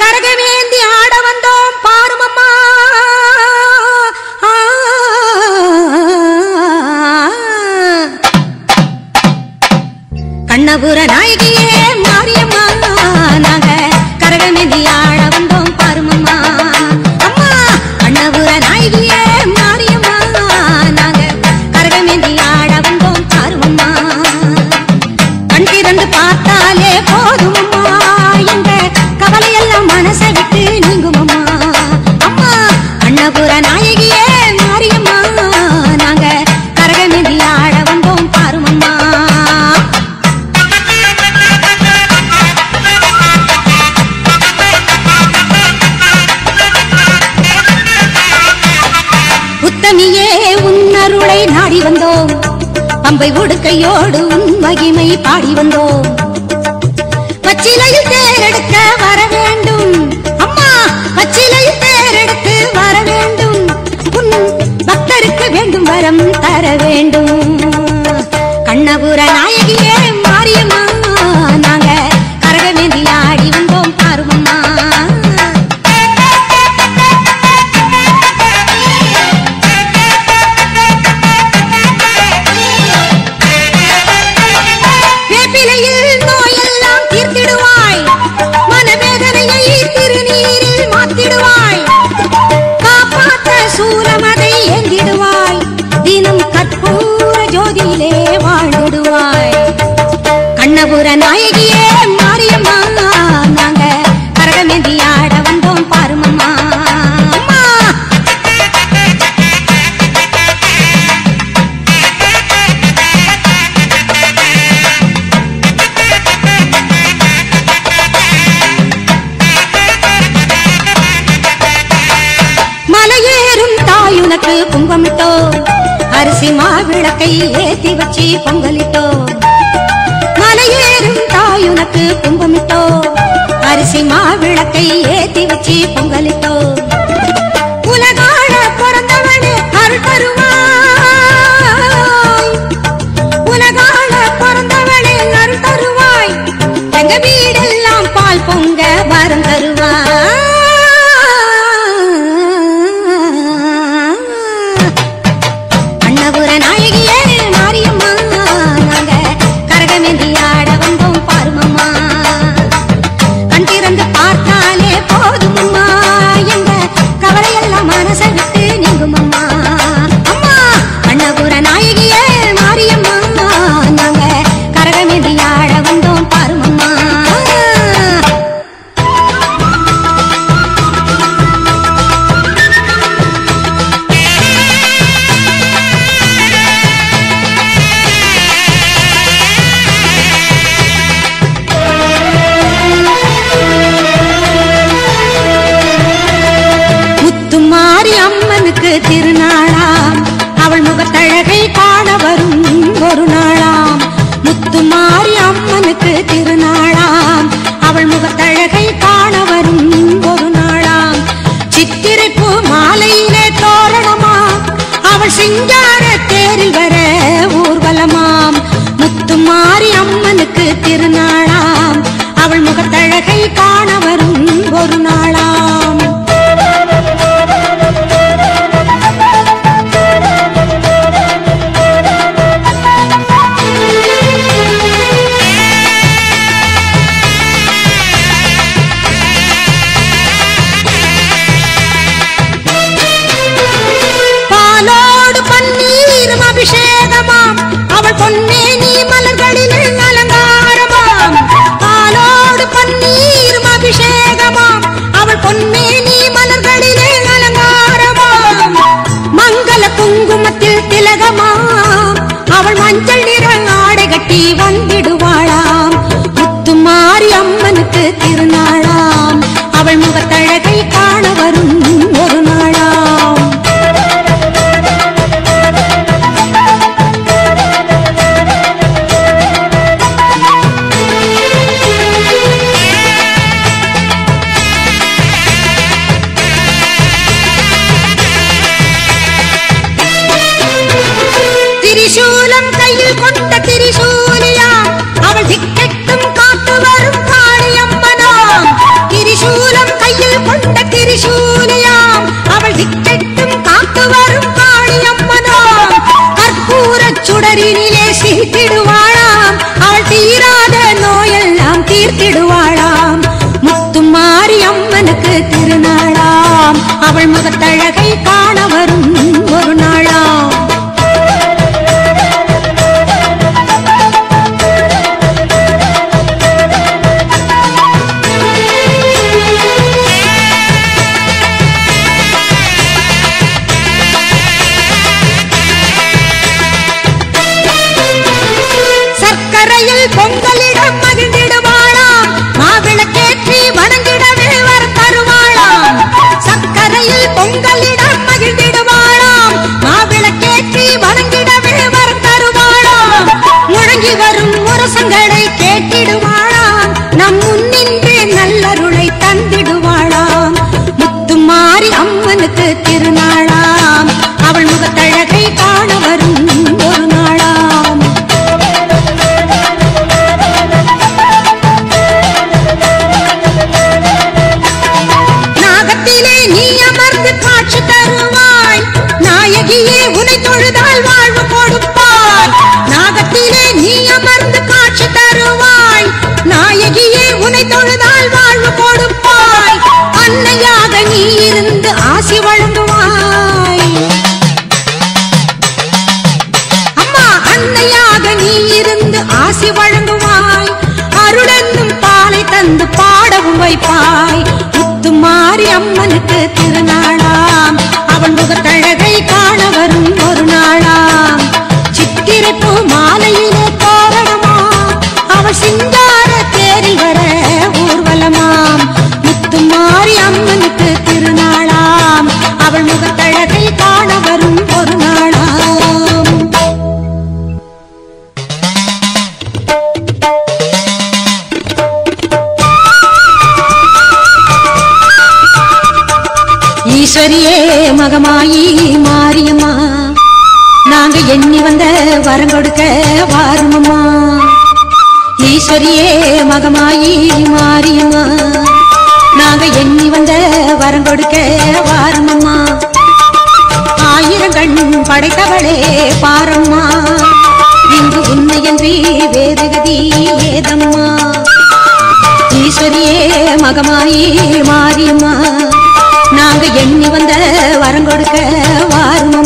கரகமேந்தி ஆட வந்தோம் பாருமம்மா. கண்ணபுர நாயகியே மாரியம்மா, நாங்க கரகமேந்தி ஆட வந்தோம் பாருமம்மா. அம்மா கண்ணபுர நாயகியே மாரியம்மா, நாங்க கரகமேந்தி ஆட வந்தோம் பாருமம்மா. கண் திறந்து பார்த்தாலே போதுமம்மா, எங்க கவலையெல்லாம் மனசை விட்டு நீங்குமம்மா. அம்மா கண்ணபுர நாயகியே மாரியம்மா, நாங்க கரகமேந்தி ஆட வந்தோம் பாருமம்மா. உத்தமியே உன்னருளை நாடி வந்தோம், பம்பை உடுக்கையோடு உன் மகிமை பாடி வந்தோம். பச்சிலையில் தேரெடுக்க வர வேண்டும் அம்மா, பச்சிலையில் தேரெடுத்து வர வேண்டும். உன் பக்தருக்கு வேண்டும் வரம் தர வேண்டும். கண்ணபுர நாயகியே மாரியம்மா, நாங்க கரகமேந்தி ஆடி வந்தோம் பாருமம்மா. கண்ணபுர நாயகியே மாரியம்மா, நாங்க கரகமேந்தி ஆட வந்தோம் பாருமம்மா. மலையேறும் தாயுனக்கு குங்குமமிட்டோ, அரிசி மாவிளக்கை ஏத்தி வச்சு பொங்கலிட்டோ. மலையேறும் தாயுனக்கு குங்குமமிட்டோ, அரிசி மாவிளக்கை ஏத்தி வச்சு பொங்கலிட்டோ. உலகாள பிறந்தவனே அருள் தருவாய், உலகாள பிறந்தவனே அருள் தருவாய். எங்க வீடெல்லாம் பால் பொங்க வரம் தருவாய். கண்ணபுர நாயகியே மாரியம்மா, நாங்க கரகமேந்தி ஆட வந்தோம் பாருமம்மா. கண் திறந்து பார்த்தாலே போதுமம்மா, எங்க கவலையெல்லாம் மனசை விட்டு நீங்குமம்மா. அம்மா கண்ணபுர நாயகியே மாரியம்மா, நாங்க கரகமேந்தி ஆட வந்தோம் பாருமம்மா. திருநாளாம் அவள் முகத்தழகை காண வரும் ஒரு நாளாம். முத்துமாரி அம்மனுக்கு திருநாளாம், அவள் முகத்தழகை காண வரும் ஒரு நாளாம். சித்திரைப்பூ மாலையிலே தோரணமா, அவள் சிங்கார தேரில் வர ஊர்வலமாம். முத்துமாரி அம்மனுக்கு திருநாளாம், அவள் முகத்தழகை காண வரும் ஒரு நாளாம். அபிஷேகமாம், அவள் பொன்னேனி மலர்களில் அலங்காரமாம். பாலோடு பன்னீரும் அபிஷேகமாம், அவள் பொன்னேனி மலர்களில் அலங்காரமாம். மங்கள குங்குமத்தில் திலகமாம், அவள் மஞ்சள் நிற ஆடை கட்டி வந்திடுவாளாம். முத்துமாரி அம்மனுக்கு திருநாளாம், அவள் முகத்தழகை காண வரும் ஒரு நாளாம். திரிசூலம் கையில் கொண்ட திரிசூலியா, அவள் திக்கெட்டும் காத்து வரும் காளியம்மனாம். மீட்டிடுவாளாம் அவள் தீராத நோயெல்லாம் தீர்த்திடுவாளாம் முத்துமாரி அம்மனுக்கு திருநாளாம் அவள் முகத்தழகை காண வரும் ஒரு நாளாம் பொங்கலிடம் மகிழ்ந்திடுவாளாம் மாவிளக்கேற்றி வணங்கிடவே வர தருவாளாம் சக்கரையில் பொங்கலிடம் மகிழ்ந்திடுவாளாம் மாவிளக்கேற்றி வணங்கிடவே வர தருவாளாம் முழங்கி வரும் முரசங்களை கேட்டிடுவாளாம் நம் முன்னின்றே நல்லருளை தந்திடுவாளாம் முத்துமாரி அம்மனுக்கு திருநாளாம் அவள் முகத்தழகை காண வரும் ஒரு நாளாம் நீ அமர்ந்து காட்சி தருவாய் நாயகியே உனை தொழுதால் வாழ்வு கொடுப்பாய் நாகத்திலே நீ அமர்ந்து காட்சி தருவாய் நாயகியே உனை தொழுதால் வாழ்வு கொடுப்பாய் அன்னையாக நீ இருந்து ஆசி வழங்குவாய் அம்மா அன்னையாக நீ இருந்து ஆசி வழங்குவாய் அருளென்னும் பாலை தந்து பாடவும் வைப்பாய் முத்துமாரி அம்மனுக்கு திருநாளாம் அவள் முகத்தழகை காண வரும் ஒரு நாளாம் சித்திரை பூ மாலையிலே தோரணமா அவள் சிங்கார தேரில் வர ஊர்வலமாம் முத்துமாரி அம்மனுக்கு திருநாளாம் அவள் முகத்தழகை காண வரும் ஒரு நாளாம் ஈஸ்வரியே மகமாயி மாரியம்மா நாங்க எண்ணி வந்த வரம் கொடுக்க வாருமம்மா ஈஸ்வரியே மகமாயி மாரியம்மா நாங்க எண்ணி வந்த வரம் கொடுக்க வாருமம்மா ஆயிரம் கண் படைத்தவளே பாரம்மா இங்கு உன்னையன்றி வேறு கதி ஏதம்மா ஈஸ்வரியே மகமாயி மாரியம்மா நாங்க எண்ணி வந்த வரம் கொடுக்க வாருமம்மா